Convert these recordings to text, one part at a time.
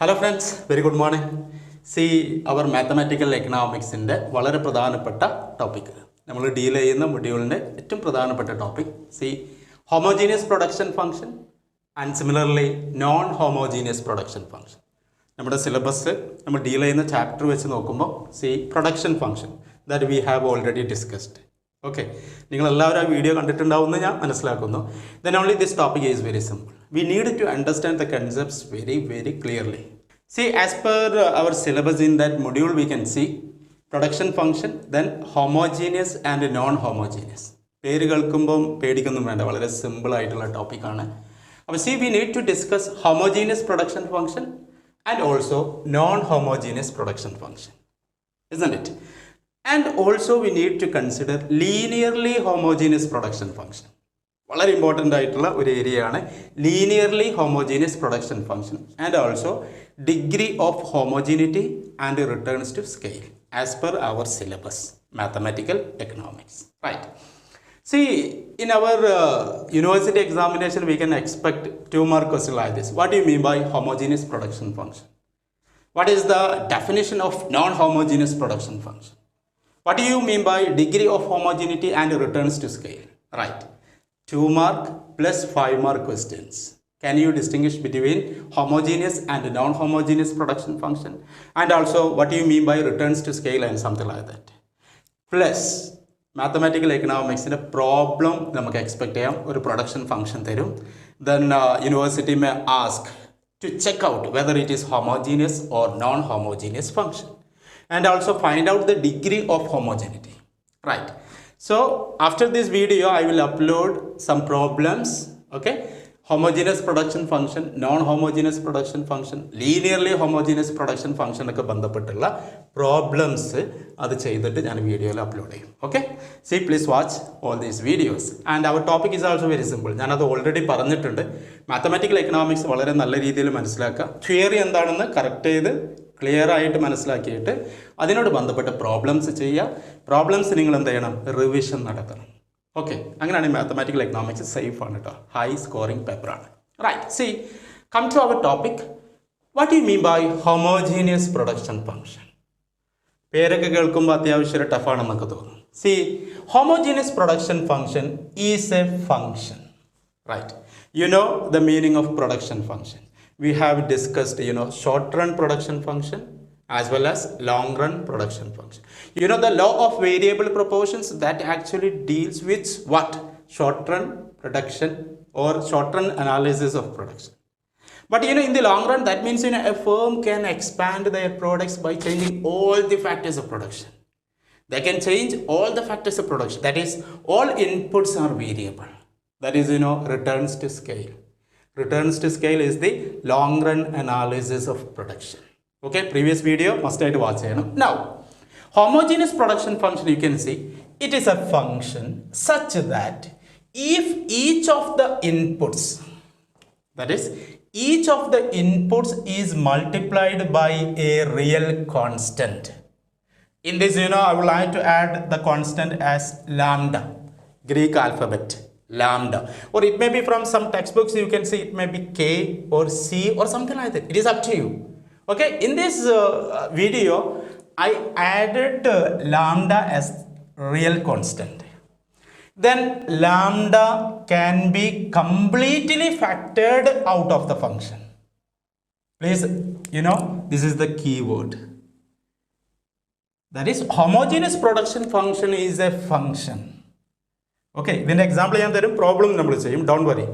Hello friends, very good morning. See our mathematical economics in the വളരെ പ്രധാനപ്പെട്ട topic. നമ്മൾ deal ചെയ്യുന്ന മൊഡ്യൂളിന്റെ ഏറ്റവും പ്രധാനപ്പെട്ട topic. See homogeneous production function and similarly non-homogeneous production function. നമ്മുടെ സിലബസ് നമ്മൾ ഡീൽ ചെയ്യുന്ന ചാപ്റ്റർ വെച്ച് നോക്കുമ്പോൾ see production function that we have already discussed. Okay, നിങ്ങൾ എല്ലാവരും ആ വീഡിയോ കണ്ടിട്ടുണ്ടാവുമെന്ന് ഞാൻ മനസ്സിലാക്കുന്നു. Then only this topic is very simple. We need to understand the concepts very clearly. See, as per our syllabus in that module, we can see production function, then homogeneous and non-homogeneous. പേര് കേൾക്കുമ്പോൾ പേടിക്കൊന്നും വേണ്ട, വളരെ simple ആയിട്ടുള്ള ടോപ്പിക്കാണ്. അപ്പോൾ see, we need to discuss homogeneous production function and also non-homogeneous production function, isn't it? And also we need to consider linearly homogeneous production function. വളരെ important ആയിട്ടുള്ള ഒരു ഏരിയ ആണ് linearly homogeneous production function and also degree of homogeneity and returns to scale as per our syllabus mathematical economics right. See, in our university examination we can expect 2 mark question like this. What do you mean by homogeneous production function? What is the definition of non-homogeneous production function? What do you mean by degree of homogeneity and returns to scale? Right. 2 mark plus 5 mark questions. Can you distinguish between homogeneous and non-homogeneous production function? And also, what do you mean by returns to scale and something like that? Plus, mathematical economics in a problem, we expect a production function. Then, university may ask to check out whether it is homogeneous or non-homogeneous function. And also find out the degree of homogeneity. Right. So after this video I will upload some problems, okay? Homogeneous production function, non-homogeneous production function, linearly homogeneous production function ഒക്കെ ബന്ധപ്പെട്ടുള്ള problems അത് ചെയ്തിട്ട് ഞാൻ വീഡിയോയിൽ upload ചെയ്യും. Okay, see please watch all these videos and our topic is also very simple. ഞാനത് already പറഞ്ഞിട്ടുണ്ട്. Mathematical economics വളരെ നല്ല രീതിയിൽ മനസ്സിലാക്കുക, തിയറി എന്താണെന്ന് കറക്റ്റ് ചെയ്ത് ക്ലിയർ ആയിട്ട് മനസ്സിലാക്കിയിട്ട് അതിനോട് ബന്ധപ്പെട്ട പ്രോബ്ലംസ് ചെയ്യുക. പ്രോബ്ലംസ് നിങ്ങൾ എന്ത് ചെയ്യണം, റിവിഷൻ നടത്തണം. ഓക്കെ, അങ്ങനെയാണ് മാത്തമാറ്റിക്കൽ എക്കണോമിക്സ് സേഫ് ആണ് കേട്ടോ, ഹൈ സ്കോറിംഗ് പേപ്പറാണ്. Right, see come to our topic. What you mean by homogeneous production function? പേരൊക്കെ കേൾക്കുമ്പോൾ അത്യാവശ്യം ടഫാണെന്നൊക്കെ തോന്നും. See homogeneous production function is a function. Right, you know the meaning of production function. We have discussed, short run production function as well as long run production function. The law of variable proportions that actually deals with what? Short run production or short run analysis of production. But in the long run, that means a firm can expand their products by changing all the factors of production. They can change all the factors of production. That is, all inputs are variable. That is, returns to scale. Returns to scale is the long run analysis of production. Okay, previous video must have watched it. Now, homogeneous production function, you can see it is a function such that if each of the inputs, that is each of the inputs is multiplied by a real constant. In this, I would like to add the constant as lambda, Greek alphabet. Lambda, or it may be from some textbooks, you can see it may be K or C or something like that. It is up to you. Okay, in this video I added lambda as real constant. Then lambda can be completely factored out of the function. Please, this is the key word. That is, homogeneous production function is a function. Okay, then example I am there problem number same, don't worry.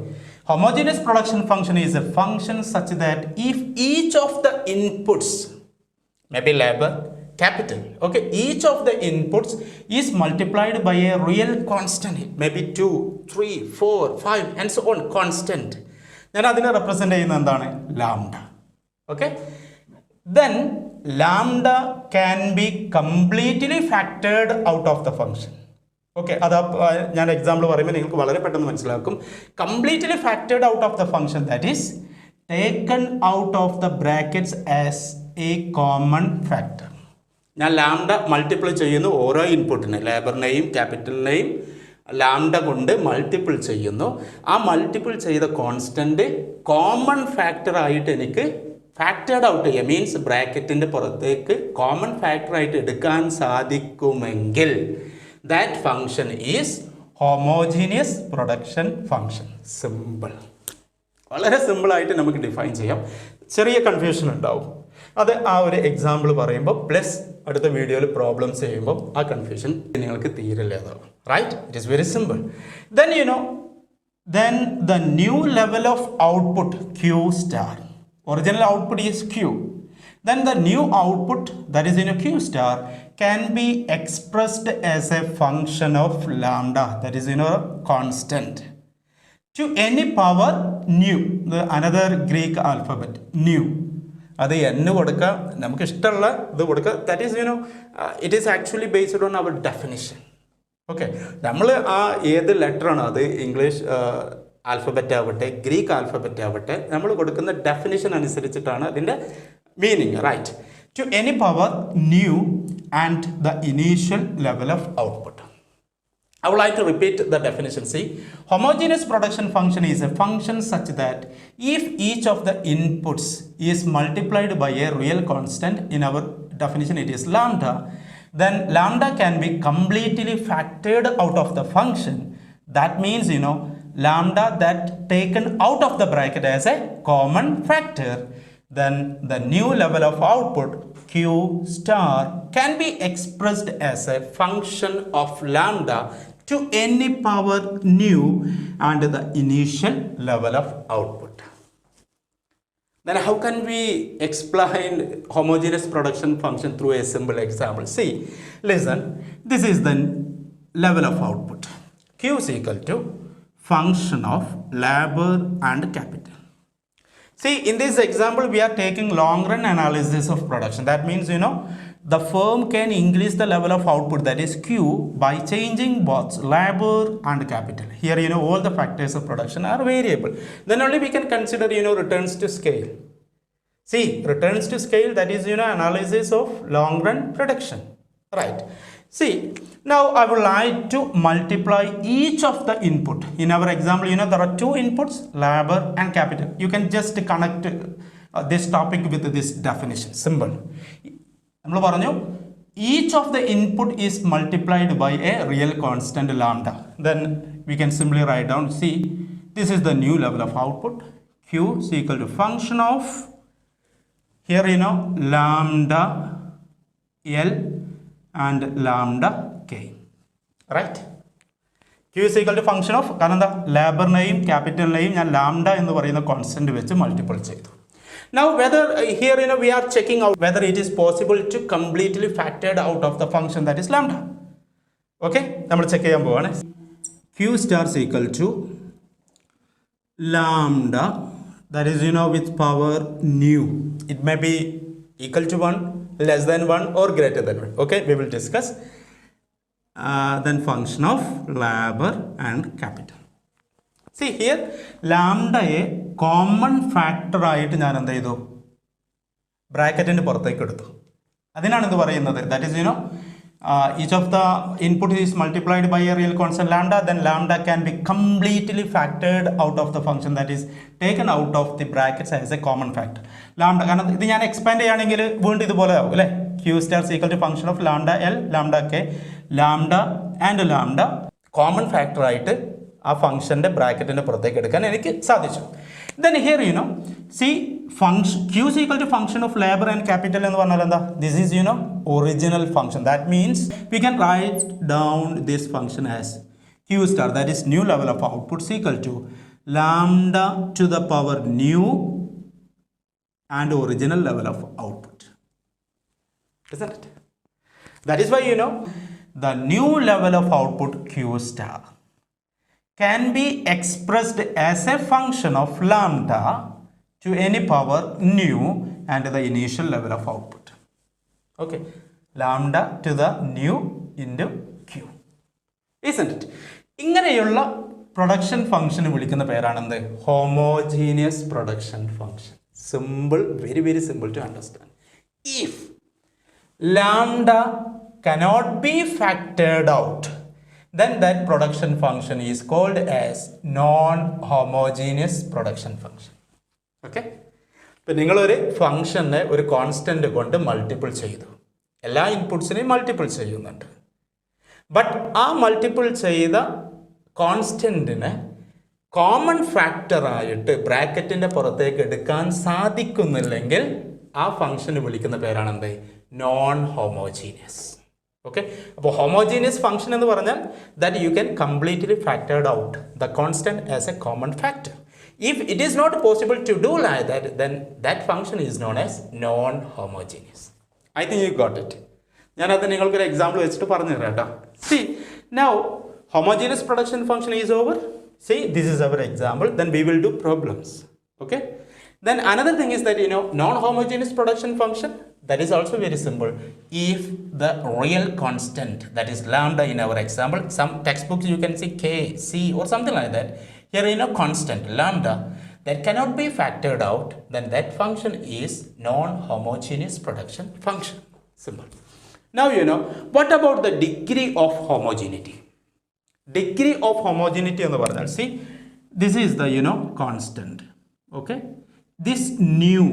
Homogeneous production function is a function such that if each of the inputs, maybe labor, capital, okay, each of the inputs is multiplied by a real constant, maybe 2, 3, 4, 5 and so on, constant. Then adine represent cheyyunna endana lambda. Okay, then lambda can be completely factored out of the function. Okay, അത് ഞാൻ example പറയുമ്പോൾ നിങ്ങൾക്ക് വളരെ പെട്ടെന്ന് മനസ്സിലാക്കും. Completely factored out of the function, that is taken out of the brackets as A common factor. ഞാൻ lambda multiple ചെയ്യുന്നു ഓരോ ഇൻപുട്ടിനെ, ലേബറിനെയും ക്യാപിറ്റലിനെയും ലാംഡ കൊണ്ട് മൾട്ടിപ്പിൾ ചെയ്യുന്നു. ആ മൾട്ടിപ്പിൾ ചെയ്ത കോൺസ്റ്റൻറ്റ് കോമൺ ഫാക്ടർ ആയിട്ട് എനിക്ക് factored out means ബ്രാക്കറ്റിൻ്റെ പുറത്തേക്ക് കോമൺ ഫാക്ടറായിട്ട് എടുക്കാൻ സാധിക്കുമെങ്കിൽ that function is homogeneous production function. Simple, വളരെ സിമ്പിളായിട്ട് നമുക്ക് ഡിഫൈൻ ചെയ്യാം. ചെറിയ കൺഫ്യൂഷൻ ഉണ്ടാവും, അത് ആ ഒരു എക്സാമ്പിൾ പറയുമ്പോൾ പ്ലസ് അടുത്ത വീഡിയോയിൽ പ്രോബ്ലംസ് ചെയ്യുമ്പോൾ ആ കൺഫ്യൂഷൻ നിങ്ങൾക്ക് തീരില്ലാതാവും. Right, it is very simple. Then the new level of output Q star, original output is Q, then the new output that is in a Q star can be expressed as a function of lambda, that is in a constant, to any power nu, the another Greek alphabet nu. അത് n കൊടുക്കുക, നമുക്ക് ഇഷ്ടമുള്ള ഇത് കൊടുക്കുക. That is it is actually based on our definition. Okay, നമ്മൾ ആ ഏത് ലെറ്ററാണ്, അത് ഇംഗ്ലീഷ് ആൽഫബറ്റ് ആവട്ടെ ഗ്രീക്ക് ആൽഫബറ്റ് ആവട്ടെ, നമ്മൾ കൊടുക്കുന്ന ഡെഫിനിഷൻ അനുസരിച്ചിട്ടാണ് അതിൻ്റെ meaning. Right, to any power nu and the initial level of output. I would like to repeat the definition. See, homogeneous production function is a function such that if each of the inputs is multiplied by a real constant, in our definition it is lambda, then lambda can be completely factored out of the function. That means, lambda that taken out of the bracket as a common factor, then the new level of output Q star can be expressed as a function of lambda to any power nu and the initial level of output. Then how can we explain homogeneous production function through a simple example? See, listen, this is the level of output. Q is equal to function of labor and capital. See, in this example, we are taking long run analysis of production. That means, the firm can increase the level of output, that is Q, by changing both labor and capital. Here, all the factors of production are variable. Then only we can consider, returns to scale. See, returns to scale, that is, analysis of long run production. Right. See, now I would like to multiply each of the input. In our example, there are two inputs, labor and capital. You can just connect this topic with this definition. Simple. Each of the input is multiplied by a real constant lambda. Then we can simply write down, see, this is the new level of output. Q is equal to function of, here lambda L and lambda K. Right? Q is equal to function of, കാരണം എന്താ, ലേബറിനെയും ക്യാപിറ്റലിനെയും ഞാൻ lambda എന്ന് പറയുന്ന constant വെച്ച് multiple ചെയ്തു. Now whether here we are checking out whether it is possible to completely factored out of the function that is lambda. Okay, നമ്മൾ check ചെയ്യാൻ പോവാണ്. Q star is equal to lambda, that is with power nu. It may be equal to 1, less than 1 or greater than 1. Okay, we will discuss. Then function of labor and capital. See here, lambda a common factor ആയിട്ട് ഞാൻ എന്ത് ചെയ്തു, ബ്രാക്കറ്റിൻ്റെ പുറത്തേക്ക് എടുത്തു. അതിനാണ് ഇത് പറയുന്നത്. That is each of the input is multiplied by a real constant lambda, then lambda can be completely factored out of the function, that is taken out of the brackets as a common factor. Lambda, കാരണം ഇത് ഞാൻ expand ചെയ്യുകയാണെങ്കിൽ വീണ്ടും ഇതുപോലെ ആവും അല്ലേ. Q star is equal to function of lambda L, lambda K, lambda and lambda common factor ആയിട്ട് ആ ഫംഗ്ഷൻ്റെ ബ്രാക്കറ്റിൻ്റെ പുറത്തേക്ക് എടുക്കാൻ എനിക്ക് സാധിച്ചു. Then here see, function Q is equal to function of labor and capital എന്ന് പറഞ്ഞാൽ എന്താ, this is original function. That means we can write down this function as Q star, that is new level of output, is equal to lambda to the power new and original level of output. Isn't it? That is why the new level of output Q star can be expressed as a function of lambda to any power nu and the initial level of output. Okay, lambda to the nu into Q. Isn't it? ഇങ്ങനെയുള്ള production ഫംഗ്ഷന് വിളിക്കുന്ന പേരാണെന്ത്, homogeneous production function. Simple, very very simple to understand. If lambda cannot be factored out, then that production function is called as non-homogeneous production function. Okay, ഇപ്പം നിങ്ങളൊരു ഫംഗ്ഷനെ ഒരു constant കൊണ്ട് multiple ചെയ്തു, എല്ലാ ഇൻപുട്സിനെയും മൾട്ടിപ്പിൾ ചെയ്യുന്നുണ്ട്. ബട്ട് ആ മൾട്ടിപ്പിൾ ചെയ്ത കോൺസ്റ്റൻറ്റിനെ കോമൺ ഫാക്ടറായിട്ട് ബ്രാക്കറ്റിൻ്റെ പുറത്തേക്ക് എടുക്കാൻ സാധിക്കുന്നില്ലെങ്കിൽ ആ ഫംഗ്ഷന് വിളിക്കുന്ന പേരാണ് എന്ത്? Non homogeneous. ഓക്കെ, അപ്പോൾ ഹോമോജീനിയസ് ഫംഗ്ഷൻ എന്ന് പറഞ്ഞാൽ that you can completely factored out the constant as A common factor. If it is not possible to do like that, then that function is known as non-homogeneous. I think you got it. ഞാനത് നിങ്ങൾക്കൊരു example വെച്ചിട്ട് പറഞ്ഞു തരാം കേട്ടോ. See, now homogeneous production function is over. See, this is our example. Then we will do problems. Okay? Then another thing is that, non-homogeneous production function, that is also very simple. If the real constant, that is lambda in our example, some textbooks you can see K, C or something like that. Here constant lambda that cannot be factored out, then that function is non-homogeneous production function. Simple. Now what about the degree of homogeneity? Degree of homogeneity on the varnal. See, this is the constant. Okay, this nu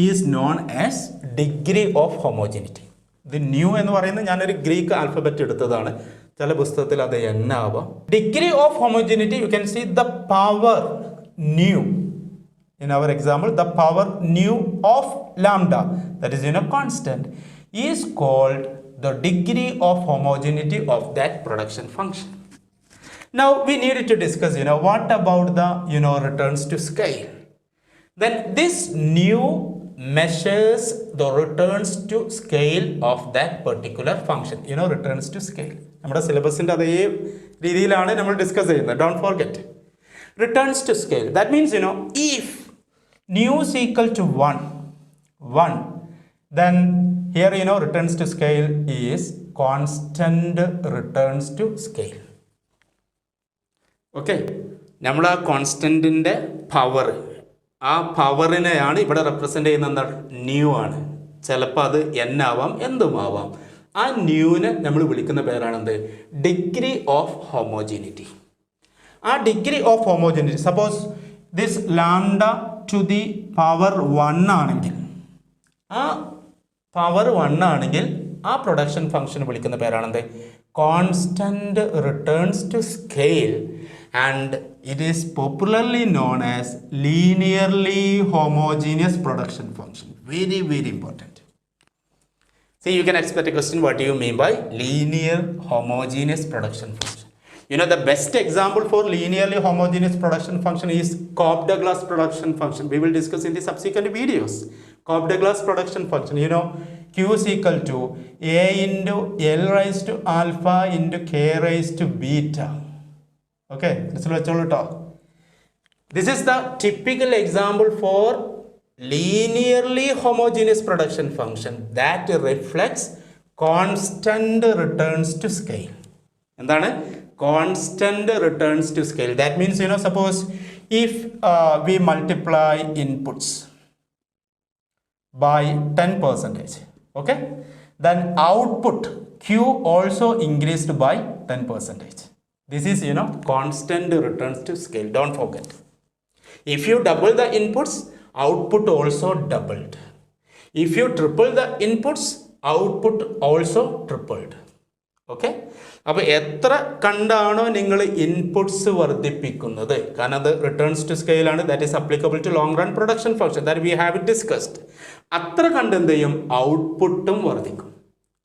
is known as degree of homogeneity. The nu എന്ന് പറയുന്നത് ഞാനൊരു Greek alphabet എടുത്തതാണ്, ചില പുസ്തകത്തിൽ അത് n ആവാം. Degree of homogeneity you can see the power nu. In our example the power nu of lambda, that is constant, is called the degree of homogeneity of that production function. Now we need to discuss what about the returns to scale. Then this new measures the returns to scale of that particular function. Returns to scale. നമ്മുടെ സിലബസിൻ്റെ അതേ രീതിയിലാണ് നമ്മൾ discuss ചെയ്യുന്നത്. Don't forget returns to scale. That means if nu is equal to 1, then here returns to scale is constant returns to scale. Okay, നമ്മൾ ആ കോൺസ്റ്റൻറ്റിൻ്റെ power, ആ പവറിനെയാണ് ഇവിടെ represent ചെയ്യുന്നത്. എന്താണ്? ന്യൂ ആണ്. ചിലപ്പോൾ അത് n ആവാം, എന്തുമാവാം. ആ ന്യൂവിനെ നമ്മൾ വിളിക്കുന്ന പേരാണെന്ത്? Degree of homogeneity. ആ degree of homogeneity, suppose this lambda to the power 1 ആണെങ്കിൽ, ആ പവർ 1 ആണെങ്കിൽ ആ പ്രൊഡക്ഷൻ ഫംഗ്ഷൻ വിളിക്കുന്ന പേരാണെന്ത്? Constant returns to scale, and it is popularly known as linearly homogeneous production function. Very, very important. See, you can expect a question, what do you mean by linear homogeneous production function? The best example for linearly homogeneous production function is Cobb-Douglas production function. We will discuss in the subsequent videos. Cobb-Douglas production function, Q is equal to A into L raised to alpha into K raised to beta. Okay, this is the typical example for linearly homogeneous production function that reflects constant returns to scale. എന്താണ്? Constant returns to scale. That means suppose if we multiply inputs by 10%, okay, then output Q also increased by 10%. This is constant returns to scale. Don't forget. If you double the inputs, output also doubled. If you triple the inputs, output also tripled. Okay? അപ്പോൾ എത്ര കണ്ടാണോ നിങ്ങൾ inputs വർദ്ധിപ്പിക്കുന്നത്, കാരണം അത് returns to scale ആണ്, that is applicable to long run production function, that we have it discussed. അത്ര കണ്ട് എന്ത് ചെയ്യും? ഔട്ട്പുട്ടും വർദ്ധിക്കും.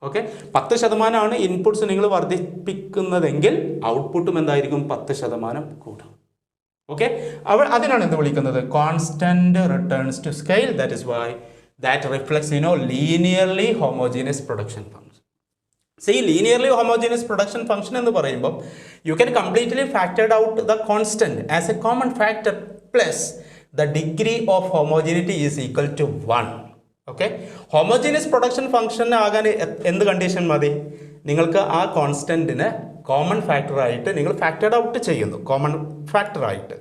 ഓക്കെ, 10% ഇൻപുട്സ് നിങ്ങൾ വർദ്ധിപ്പിക്കുന്നതെങ്കിൽ ഔട്ട്പുട്ടും എന്തായിരിക്കും? 10% കൂടും. ഓക്കെ, അതിനാണ് എന്ത് വിളിക്കുന്നത്? Constant returns to scale. That is why that reflects linearly homogeneous production function. See, linearly homogeneous production function എന്ന് പറയുമ്പോൾ you can completely factor out the constant as a common factor plus the degree of homogeneity is equal to 1. Okay, homogeneous production function ആകാൻ എന്ത് condition മതി? നിങ്ങൾക്ക് ആ കോൺസ്റ്റന്റിനെ common factor ആയിട്ട് നിങ്ങൾ ഫാക്ടർഡ് out ചെയ്യുന്നു, കോമൺ ഫാക്ടർ ആയിട്ട്.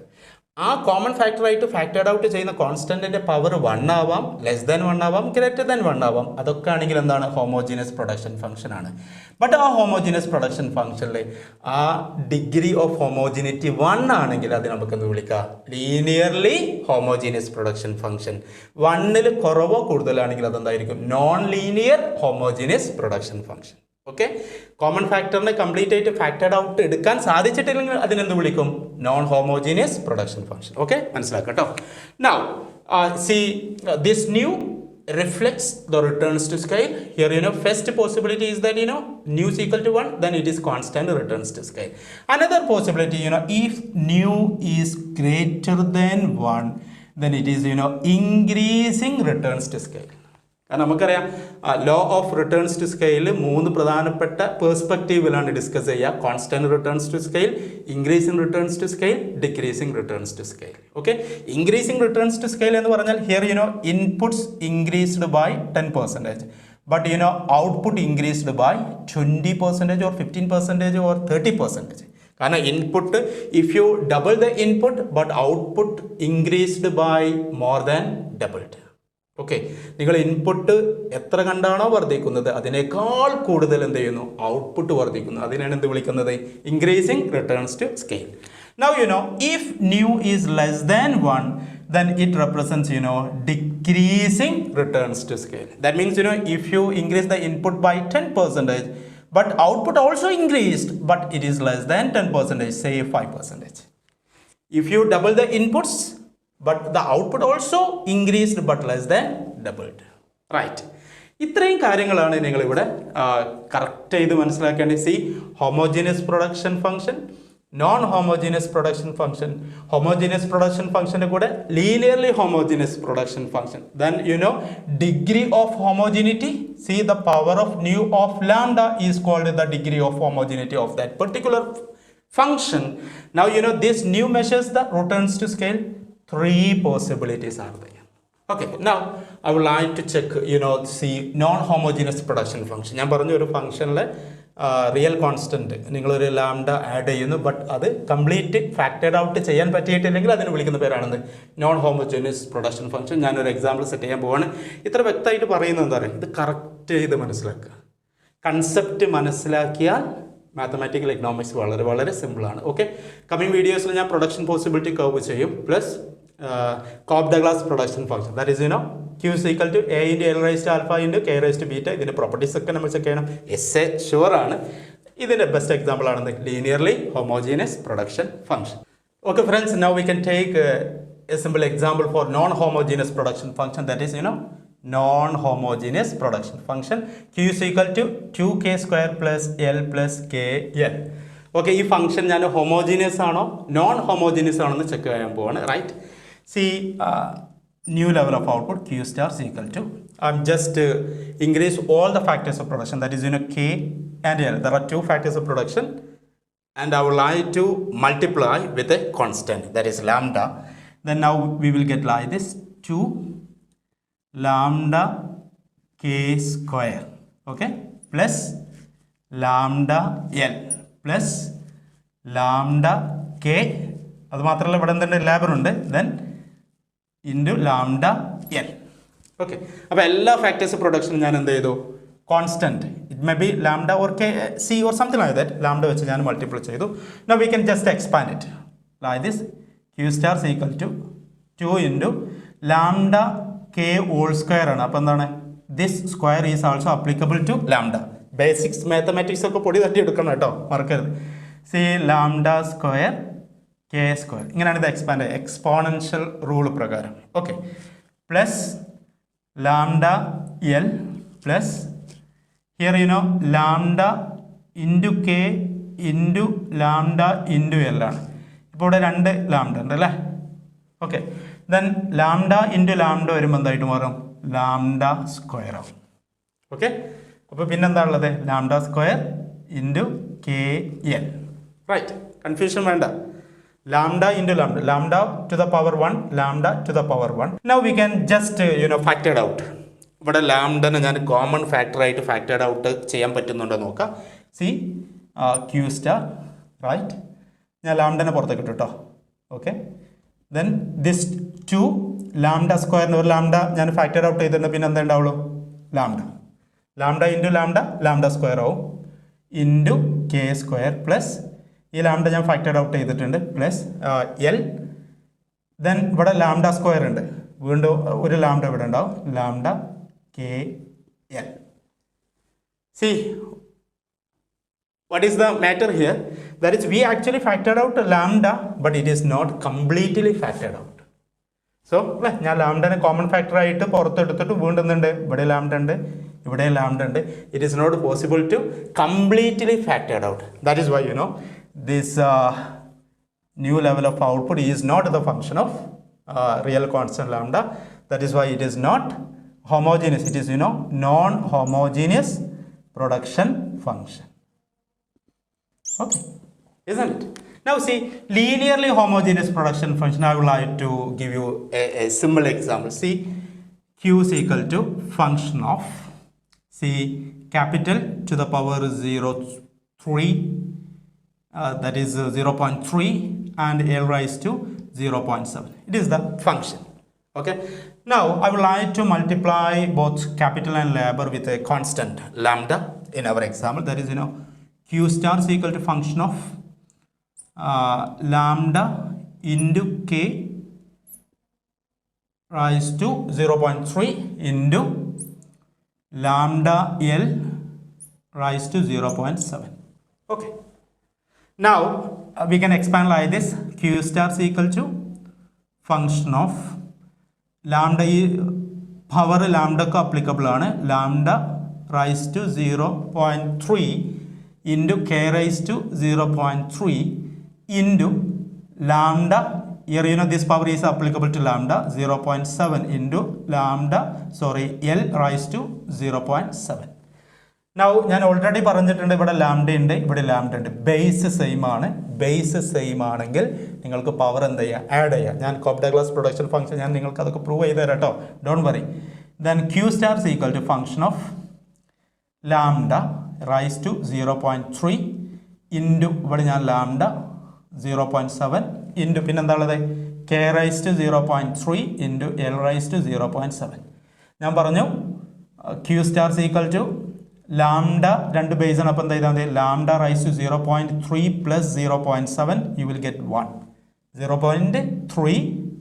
ആ കോമൺ ഫാക്ടറായിട്ട് ഫാക്ടേഡ് ഔട്ട് ചെയ്യുന്ന കോൺസ്റ്റൻറ്റിൻ്റെ പവർ 1 ആവാം, ലെസ് ദാൻ 1 ആവാം, ഗ്രേറ്റർ ദാൻ 1 ആവാം. അതൊക്കെ ആണെങ്കിൽ എന്താണ് ഹോമോജീനിയസ് പ്രൊഡക്ഷൻ ഫംഗ്ഷൻ ആണ്. ബട്ട് ആ ഹോമോജീനിയസ് പ്രൊഡക്ഷൻ ഫംഗ്ഷനിൽ ആ ഡിഗ്രി ഓഫ് ഹോമോജിനിറ്റി 1 ആണെങ്കിൽ അത് നമുക്ക് എന്ത് വിളിക്കാം? Linearly homogeneous production function. 1ൽ കുറവോ കൂടുതലാണെങ്കിൽ അതെന്തായിരിക്കും? Non linear homogeneous production function. Okay, common ഫാക്ടറിനെ കംപ്ലീറ്റ് ആയിട്ട് ഫാക്ടേഡ് ഔട്ട് എടുക്കാൻ സാധിച്ചിട്ടില്ലെങ്കിൽ അതിനെന്ത് വിളിക്കും? Non homogeneous production function. Okay, മനസ്സിലാക്കട്ടോ. Now see this new reflects the returns to scale. Here first possibility is that nu is equal to 1, then it is constant returns to scale. Another possibility, if nu is greater than 1, then it is increasing returns to scale. കാരണം നമുക്കറിയാം law of returns to scale 3 പ്രധാനപ്പെട്ട പേഴ്സ്പെക്റ്റീവിലാണ് discuss ചെയ്യുക. Constant returns to scale, increasing returns to scale, decreasing returns to scale. Okay, increasing returns to scale എന്ന് പറഞ്ഞാൽ here inputs increased by 10%, but output increased by 20% or 15% or 30%. കാരണം input, if you double the input but output increased by more than doubled. Okay, നിങ്ങൾ input എത്ര കണ്ടാണോ വർദ്ധിക്കുന്നത് അതിനേക്കാൾ കൂടുതൽ എന്ത് ചെയ്യുന്നു? ഔട്ട്പുട്ട് വർദ്ധിക്കുന്നു. അതിനാണ് എന്ത് വിളിക്കുന്നത്? Increasing returns to scale. Now if nu is less than 1, then it represents decreasing returns to scale. That means if you increase the input by 10%, but output also increased, but it is less than 10%, say 5%. If you double the inputs, but the output also increased but less than doubled. Right. ഇത്രയും കാര്യങ്ങളാണ് നിങ്ങളിവിടെ correct ചെയ്ത് മനസ്സിലാക്കേണ്ടത്. See, homogeneous production function, non homogeneous production function, homogeneous production ഫംഗ്ഷൻ്റെ കൂടെ linearly homogeneous production function. Then degree of homogeneity. See, the power of new of lambda is called the degree of homogeneity of that particular function. Now this new measures the returns to scale. 3 possibilities are there. Okay, now I would like to check see non-homogeneous production function. ഞാൻ പറഞ്ഞ ഒരു ഫംഗ്ഷനിലെ real constant നിങ്ങളൊരു lambda add ചെയ്യുന്നു, but അത് complete factored out ചെയ്യാൻ പറ്റിയിട്ടില്ലെങ്കിൽ അതിന് വിളിക്കുന്ന പേരാണെന്ന് non homogeneous production function. ഞാനൊരു എക്സാമ്പിൾ സെറ്റ് ചെയ്യാൻ പോവാണ്. ഇത്ര വ്യക്തമായിട്ട് പറയുന്നത് എന്താ പറയുക? ഇത് കറക്റ്റ് ചെയ്ത് മനസ്സിലാക്കുക. കൺസെപ്റ്റ് മനസ്സിലാക്കിയാൽ മാത്തമാറ്റിക്കൽ എക്കണോമിക്സ് വളരെ വളരെ സിമ്പിളാണ്. ഓക്കെ, കമ്മിങ് വീഡിയോസിൽ ഞാൻ പ്രൊഡക്ഷൻ പോസിബിലിറ്റി കർവ് ചെയ്യും, plus Cobb Douglas production function. That is Q is equal to A into L raised to alpha into K raised to beta. ഇതിൻ്റെ പ്രോപ്പർട്ടീസ് ഒക്കെ നമ്മൾ ചെക്ക് ചെയ്യണം. എസ് ഷുവർ ആണ്. ഇതിൻ്റെ ബെസ്റ്റ് എക്സാമ്പിൾ ആണ് linearly homogeneous production function. Okay friends, now we can take A simple example for non homogeneous production function. That is non-homogeneous production function. Q is equal to 2k square plus L plus KL. Okay, ഈ function ഞാൻ homogeneous ആണോ non homogeneous ആണോ എന്ന് check ചെയ്യാൻ പോവാണ്. Right, see new level of output Q star is equal to, I'm just increase all the factors of production, that is K and L. There are 2 factors of production and I would like to multiply with a constant, that is lambda. Then now we will get like this, 2 lambda K square, okay, plus lambda L plus lambda K. അത് മാത്രമല്ല ഇവിടെ എന്തുണ്ട്? Labour ഉണ്ട്. Then into lambda L. Okay, അപ്പോൾ എല്ലാ factors പ്രൊഡക്ഷനും ഞാൻ എന്ത് ചെയ്തു? Constant, it may be lambda or K C or something like that. Lambda വെച്ച് ഞാൻ മൾട്ടിപ്ലൈ ചെയ്തു. Now we can just expand it like this. Q star is equal to 2 into lambda K whole square ആണ്. അപ്പോൾ എന്താണ്? This square is also applicable to lambda. Basics mathematics ഒക്കെ പൊടി തട്ടി എടുക്കണം കേട്ടോ, മറക്കരുത്. C lambda square K square, ഇങ്ങനെയാണ് ഇത് എക്സ്പാൻഡ് എക്സ്പോണൻഷ്യൽ റൂൾ പ്രകാരം. Okay, plus lambda L plus here lambda into K into lambda into L ആണ്. ഇപ്പോൾ ഇവിടെ 2 ലാംഡ ഉണ്ട് അല്ലേ? Okay, then lambda into lambda വരുമ്പോൾ എന്തായിട്ട് മാറും? ലാംഡ സ്ക്വയർ ആവും. ഓക്കെ, അപ്പോൾ പിന്നെന്താ ഉള്ളത്? Lambda square into K L. Right, confusion വേണ്ട. Lambda into lambda, lambda to the power 1, lambda to the power 1. Now we can just factor out. ഇവിടെ ലാംഡനെ ഞാൻ കോമൺ ഫാക്ടറായിട്ട് ഫാക്ടേഡ് ഔട്ട് ചെയ്യാൻ പറ്റുന്നുണ്ടോ നോക്കാം. സി ക്യൂ സ്റ്റാർ, റൈറ്റ്, ഞാൻ ലാംഡനെ പുറത്തേക്ക് ഇട്ടു കേട്ടോ. Okay, then this 2 lambda square ഒരു ലാംഡ ഞാൻ ഫാക്ടർ ഔട്ട് ചെയ്തിട്ടുണ്ട് പിന്നെ എന്താ ഉണ്ടാവുള്ളൂ ലാംഡ ഇൻറ്റു ലാംഡ സ്ക്വയർ ആവും ഇൻറ്റു കെ സ്ക്വയർ പ്ലസ് ഈ ലാംഡ ഞാൻ ഫാക്ടർ ഔട്ട് ചെയ്തിട്ടുണ്ട് പ്ലസ് എൽ ദെൻ ഇവിടെ ലാംഡ സ്ക്വയർ ഉണ്ട് വീണ്ടും ഒരു ലാംഡ ഇവിടെ ഉണ്ടാവും lambda K L see what is the matter here, that is we actually factored out lambda but it is not completely factored out. So ഞാൻ ലാംഡനെ common factor ആയിട്ട് പുറത്തെടുത്തിട്ട് വീണ്ടും ഉണ്ട് ഇവിടെ ലാംഡ ഉണ്ട് ഇവിടെ ലാംഡ ഉണ്ട്. It is not possible to completely factored out. That is why you know this new level of output is not the function of real constant lambda. That is why it is not homogeneous. It is non-homogeneous production function. Okay, isn't it? Now see, linearly homogeneous production function, I would like to give you a simple example. See, q is equal to function of, see, capital to the power 0.3, that is 0.3 and L raised to 0.7. It is the function. Okay, now I would like to multiply both capital and labor with a constant lambda in our example. That is q star is equal to function of lambda into k raised to 0.3 into lambda L raised to 0.7. Okay, now we can expand like this. Q star is equal to function of lambda power lambda ko applicable ആണ് lambda raised to 0.3 into k raised to 0.3 into lambda, here this power is applicable to lambda 0.7 into L raised to 0.7. Now ഞാൻ already പറഞ്ഞിട്ടുണ്ട് ഇവിടെ lambda ഉണ്ട് ഇവിടെ lambda ഉണ്ട്. Base same ആണ്. Base same ആണെങ്കിൽ നിങ്ങൾക്ക് പവർ എന്ത് ചെയ്യുക ആഡ് ചെയ്യുക. ഞാൻ കോപ്ഡഗ്ലാസ് പ്രൊഡക്ഷൻ ഫംഗ്ഷൻ ഞാൻ നിങ്ങൾക്ക് അതൊക്കെ പ്രൂവ് ചെയ്ത് തരാം കേട്ടോ, don't worry. Then Q star is equal to function of lambda raise to 0.3 into ഇവിടെ ഞാൻ ലാംഡ 0.7 ഇൻറ്റു പിന്നെന്താ ഉള്ളത് K raise to 0.3 into L raise to 0.7. ഞാൻ പറഞ്ഞു Q star is equal to lambda രണ്ട് ബേസ് ആണ്. അപ്പോൾ എന്താ ചെയ്താൽ മതി lambda raise to 0.3 plus 0.7 you will get 1. 0.3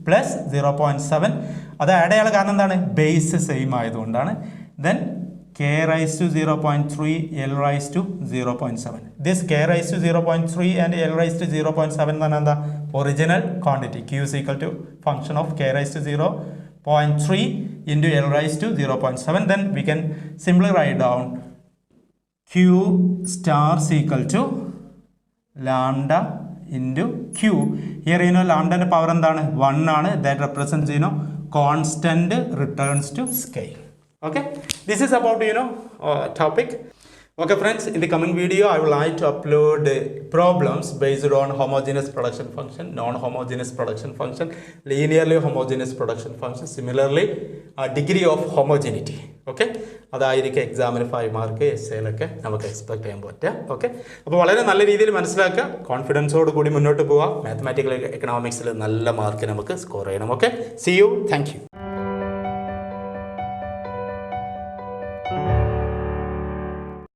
plus 0.7 അത് ആഡ് ചെയ്യാനുള്ള കാരണം എന്താണ് ബേസ് സെയിം ആയതുകൊണ്ടാണ്. Then k raised to 0.3 L raised to 0.7. This k raised to 0.3 and L raised to 0.7 എന്ന് പറഞ്ഞാൽ എന്താ original quantity. Q is equal to function of k raised to 0.3 into L raised to 0.7. Then we can simply write down Q star is equal to lambda into Q. Here lambda ന്റെ power എന്താണ് 1 ആണ്. That represents constant returns to scale. Okay, this is about topic. Okay friends, in the coming video I would like to upload problems based on homogeneous production function, non-homogeneous production function, linearly homogeneous production function, similarly degree of homogeneity. Okay, അതായിരിക്കും എക്സാമിന് 5 mark എസ്സേയിലൊക്കെ നമുക്ക് expect ചെയ്യാൻ പറ്റുക. Okay, അപ്പോൾ വളരെ നല്ല രീതിയിൽ മനസ്സിലാക്കുക, കോൺഫിഡൻസോട് കൂടി മുന്നോട്ട് പോവുക. മാത്തമാറ്റിക്കൽ എക്കണോമിക്സിൽ നല്ല മാർക്ക് നമുക്ക് സ്കോർ ചെയ്യണം. Okay, see you, thank U.